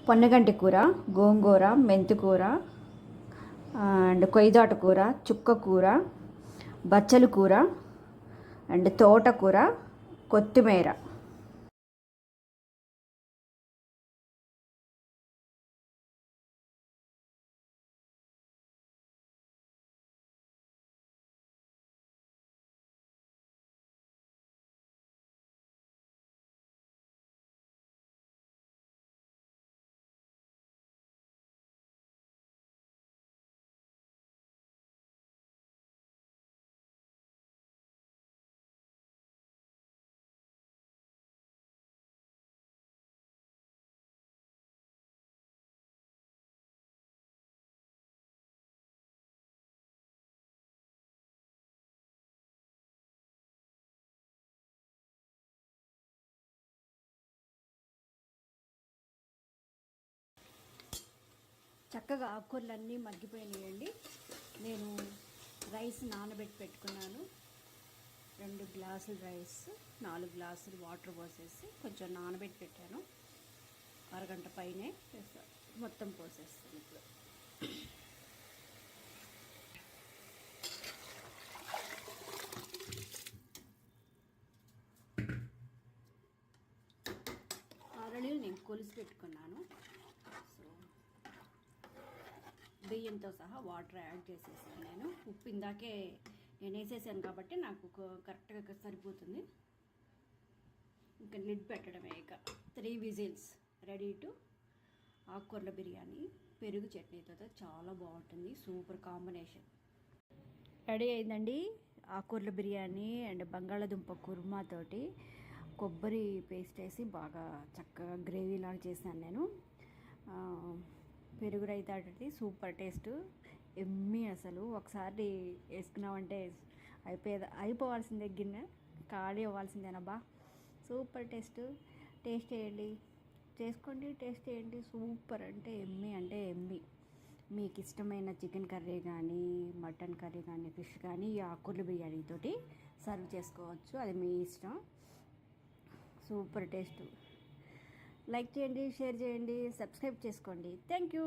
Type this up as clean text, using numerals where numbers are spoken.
పొన్నగంటి కూర, గోంగూర, మెంతికూర అండ్ కొయ్యదాట కూర, చుక్క కూర, బచ్చల కూర అండ్ తోటకూర, కొత్తిమీర. చక్కగా ఆకుకూరలన్నీ మగ్గిపోయినాయండి. నేను రైస్ నానబెట్టి పెట్టుకున్నాను. 2 గ్లాసులు రైస్, 4 గ్లాసులు వాటర్ పోసేసి కొంచెం నానబెట్టి పెట్టాను. అరగంట పైనే మొత్తం పోసేస్తాను ఇప్పుడు. ఆల్రెడీ నేను కొలిసి పెట్టుకున్నాను. బియ్యంతో సహా వాటర్ యాడ్ చేసేసాను. నేను ఉప్పు ఇందాకే నేను వేసేసాను కాబట్టి నాకు కరెక్ట్గా సరిపోతుంది. ఇంకా లిడ్ పెట్టడమే. ఇక 3 విజిల్స్ రెడీ టు ఆకుకూరల బిర్యానీ. పెరుగు చట్నీతో చాలా బాగుంటుంది. Super combination. రెడీ అయిందండి ఆకుకూరల బిర్యానీ అండ్ బంగాళాదుంప కుర్మాతోటి. కొబ్బరి పేస్ట్ వేసి బాగా చక్కగా గ్రేవీ లాగా చేశాను నేను. పెరుగు రైతాటి సూపర్ టేస్ట్, ఎమ్మి. అసలు ఒకసారి వేసుకున్నామంటే అయిపోవాల్సిందే, గిన్నె ఖాళీ అవ్వాల్సిందేనబ్బా. Super taste. టేస్ట్ చేయండి, చేసుకోండి, టేస్ట్ చేయండి. సూపర్ అంటే ఎమ్మి. మీకు ఇష్టమైన చికెన్ కర్రీ కానీ, మటన్ కర్రీ కానీ, ఫిష్ కానీ ఈ ఆకుకూరల బిర్యానీతోటి సర్వ్ చేసుకోవచ్చు. అది మీ ఇష్టం. Super taste. లైక్ చేయండి, షేర్ చేయండి, సబ్స్క్రైబ్ చేసుకోండి. Thank you.